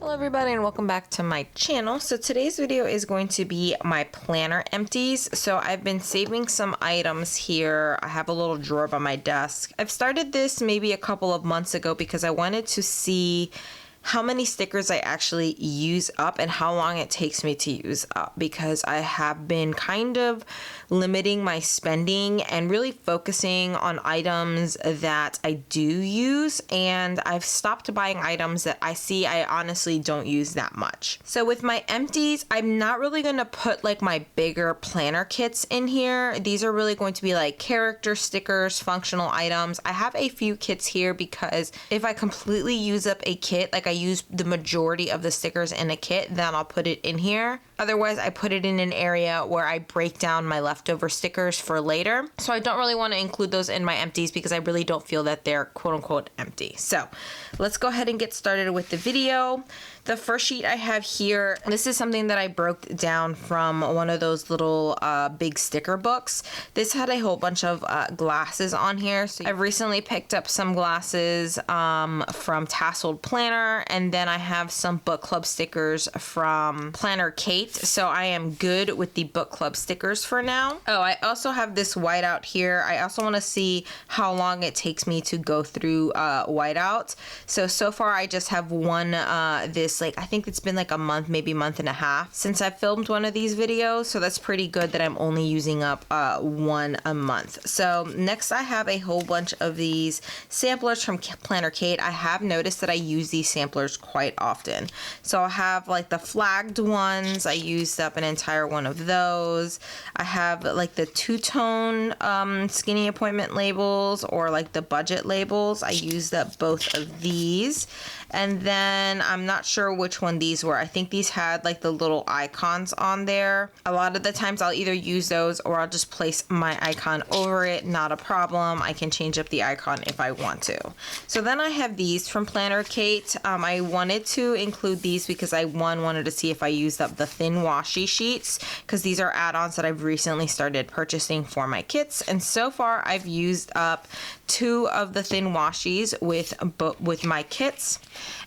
Hello everybody and welcome back to my channel. So today's video is going to be my planner empties. So I've been saving some items here. I have a little drawer by my desk. I've started this maybe a couple of months ago because I wanted to see how many stickers I actually use up and how long it takes me to use up, because I have been kind of limiting my spending and really focusing on items that I do use, and I've stopped buying items that I see I honestly don't use that much. So with my empties, I'm not really going to put like my bigger planner kits in here. These are really going to be like character stickers, functional items. I have a few kits here because if I completely use up a kit, like I use the majority of the stickers in a kit, then I'll put it in here. Otherwise, I put it in an area where I break down my leftover stickers for later. So I don't really want to include those in my empties because I really don't feel that they're quote unquote empty. So let's go ahead and get started with the video. The first sheet I have here, this is something that I broke down from one of those little big sticker books. This had a whole bunch of glasses on here. So I've recently picked up some glasses from Tasseled Planner, and then I have some book club stickers from Planner Kate. So I am good with the book club stickers for now. Oh, I also have this whiteout here. I also want to see how long it takes me to go through whiteout. So far I just have one this, like, I think it's been like a month, maybe month and a half since I filmed one of these videos. So that's pretty good that I'm only using up one a month. So next I have a whole bunch of these samplers from Planner Kate. I have noticed that I use these samplers quite often. So I'll have like the flagged ones. I used up an entire one of those. I have like the two-tone skinny appointment labels, or like the budget labels. I used up both of these. And then I'm not sure which one these were. I think these had like the little icons on there. A lot of the times I'll either use those or I'll just place my icon over it. Not a problem. I can change up the icon if I want to. So then I have these from Planner Kate. I wanted to include these because I wanted to see if I used up the thin washi sheets, because these are add-ons that I've recently started purchasing for my kits. And so far I've used up 2 of the thin washies with my kits.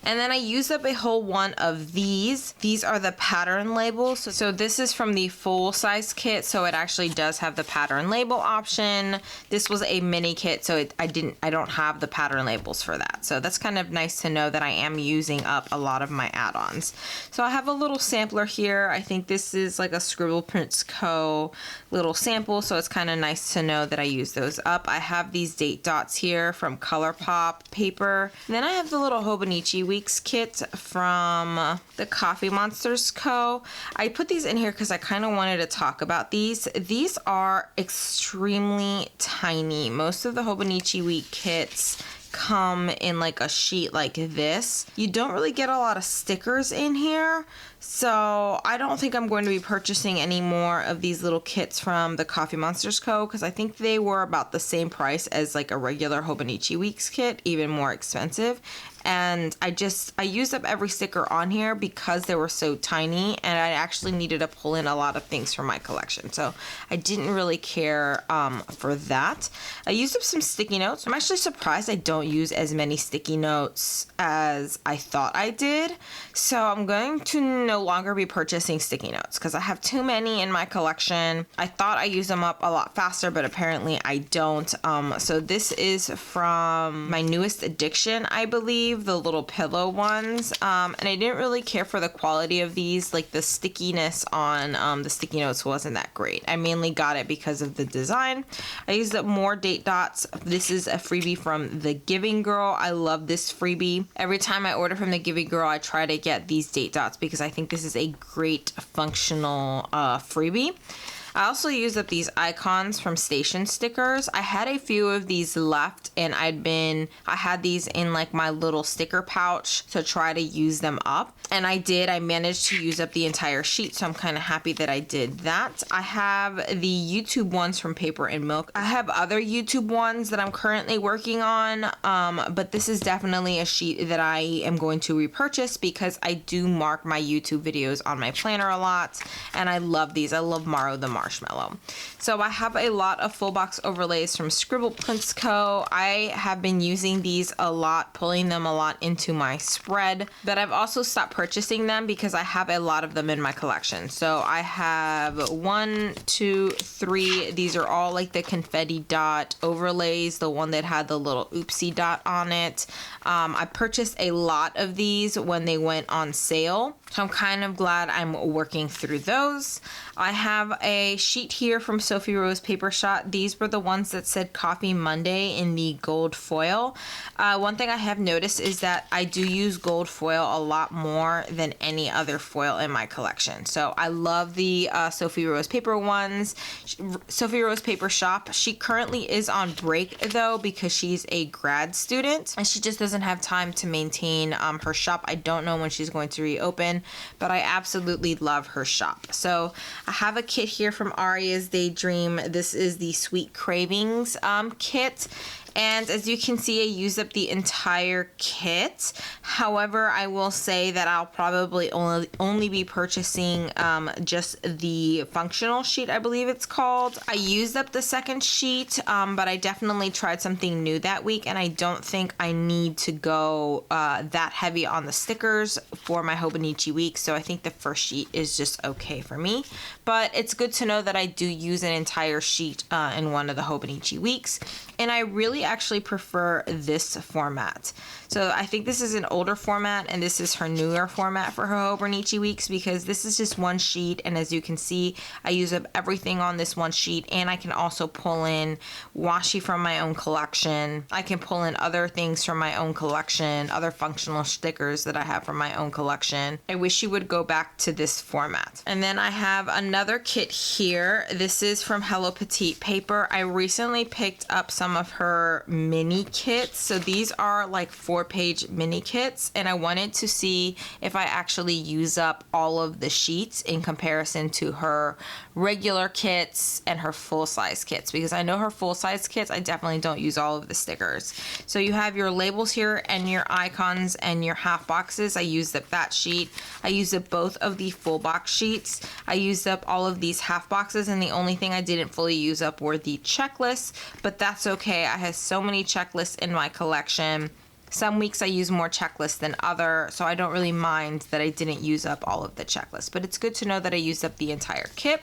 And then I used up a whole one of these. These are the pattern labels. So this is from the full size kit. So it actually does have the pattern label option. This was a mini kit, so I don't have the pattern labels for that. So that's kind of nice to know that I am using up a lot of my add-ons. So I have a little sampler here. I think this is like a Scribble Prints Co. little sample. So it's kind of nice to know that I use those up. I have these date dots here from ColourPop paper. And then I have the little Hobonichi Weeks kit from the Coffee Monsters Co. I put these in here because I kind of wanted to talk about these. These are extremely tiny. Most of the Hobonichi Week kits come in like a sheet like this. You don't really get a lot of stickers in here. So I don't think I'm going to be purchasing any more of these little kits from the Coffee Monsters Co. because I think they were about the same price as like a regular Hobonichi Weeks kit, even more expensive. And I used up every sticker on here because they were so tiny, and I actually needed to pull in a lot of things for my collection. So I didn't really care for that. I used up some sticky notes. I'm actually surprised I don't use as many sticky notes as I thought I did. So I'm going to no longer be purchasing sticky notes because I have too many in my collection. I thought I used them up a lot faster, but apparently I don't. So this is from my newest addiction, I believe, the little pillow ones. And I didn't really care for the quality of these. Like the stickiness on the sticky notes wasn't that great. I mainly got it because of the design. I used up more date dots. This is a freebie from The Giving Girl. I love this freebie. Every time I order from The Giving Girl, I try to get these date dots because I think this is a great functional freebie. I also used up these icons from Station Stickers. I had a few of these left, and I had these in like my little sticker pouch to try to use them up. And I did. I managed to use up the entire sheet, so I'm kind of happy that I did that. I have the YouTube ones from Paper and Milk. I have other YouTube ones that I'm currently working on, but this is definitely a sheet that I am going to repurchase because I do mark my YouTube videos on my planner a lot, and I love these. I love Maro the Mark. marshmallow. So I have a lot of full box overlays from Scribble Prints Co. I have been using these a lot, pulling them a lot into my spread, but I've also stopped purchasing them because I have a lot of them in my collection. So I have 1, 2, 3. These are all like the confetti dot overlays, the one that had the little oopsie dot on it. I purchased a lot of these when they went on sale, so I'm kind of glad I'm working through those. I have a sheet here from Sophie Rose Paper Shot. These were the ones that said Coffee Monday in the gold foil. One thing I have noticed is that I do use gold foil a lot more than any other foil in my collection. So I love the Sophie Rose Paper ones. Sophie Rose Paper Shop. She currently is on break though because she's a grad student and she just doesn't have time to maintain her shop. I don't know when she's going to reopen, but I absolutely love her shop. So I have a kit here from Aria's Daydream. This is the Sweet Cravings kit. And as you can see, I used up the entire kit. However, I will say that I'll probably only be purchasing just the functional sheet, I believe it's called. I used up the second sheet, but I definitely tried something new that week, and I don't think I need to go that heavy on the stickers for my Hobonichi week, so I think the first sheet is just okay for me. But it's good to know that I do use an entire sheet in one of the Hobonichi weeks, and I really actually prefer this format. So I think this is an older format and this is her newer format for her Hobonichi weeks because this is just one sheet, and as you can see, I use up everything on this one sheet, and I can also pull in washi from my own collection. I can pull in other things from my own collection, other functional stickers that I have from my own collection. I wish you would go back to this format. And then I have another kit here. This is from Hello Petite Paper. I recently picked up some of her mini kits. So these are like 4-page mini kits, and I wanted to see if I actually use up all of the sheets in comparison to her regular kits and her full-size kits, because I know her full-size kits, I definitely don't use all of the stickers. So you have your labels here and your icons and your half boxes. I used up that sheet. I used up both of the full box sheets. I used up all of these half boxes, and the only thing I didn't fully use up were the checklists, but that's okay. I have so many checklists in my collection. Some weeks I use more checklists than other, so I don't really mind that I didn't use up all of the checklists, but it's good to know that I used up the entire kit.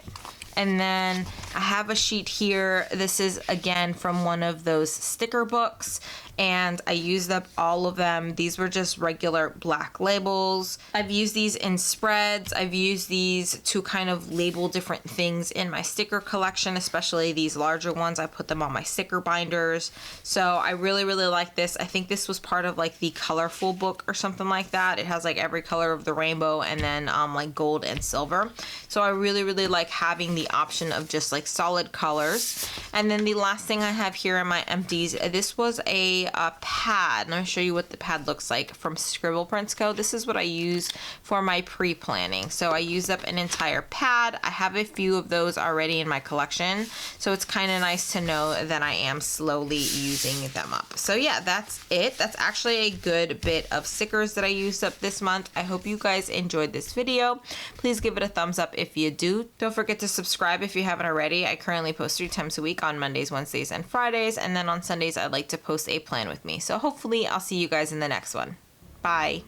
And then I have a sheet here. This is again from one of those sticker books, and I used up all of them. These were just regular black labels. I've used these in spreads. I've used these to kind of label different things in my sticker collection, especially these larger ones. I put them on my sticker binders. So I really, really like this. I think this was part of like the colorful book or something like that. It has like every color of the rainbow and then like gold and silver. So I really, really like having the option of just like solid colors. And then the last thing I have here in my empties, this was a pad. Let me show you what the pad looks like from Scribble Prints Co. This is what I use for my pre-planning. So I used up an entire pad. I have a few of those already in my collection, so it's kind of nice to know that I am slowly using them up. So yeah, that's it. That's actually a good bit of stickers that I used up this month. I hope you guys enjoyed this video. Please give it a thumbs up if you do. Don't forget to subscribe if you haven't already. I currently post 3 times a week on Mondays, Wednesdays, and Fridays, and then on Sundays I like to post a plan with me. So hopefully I'll see you guys in the next one. Bye.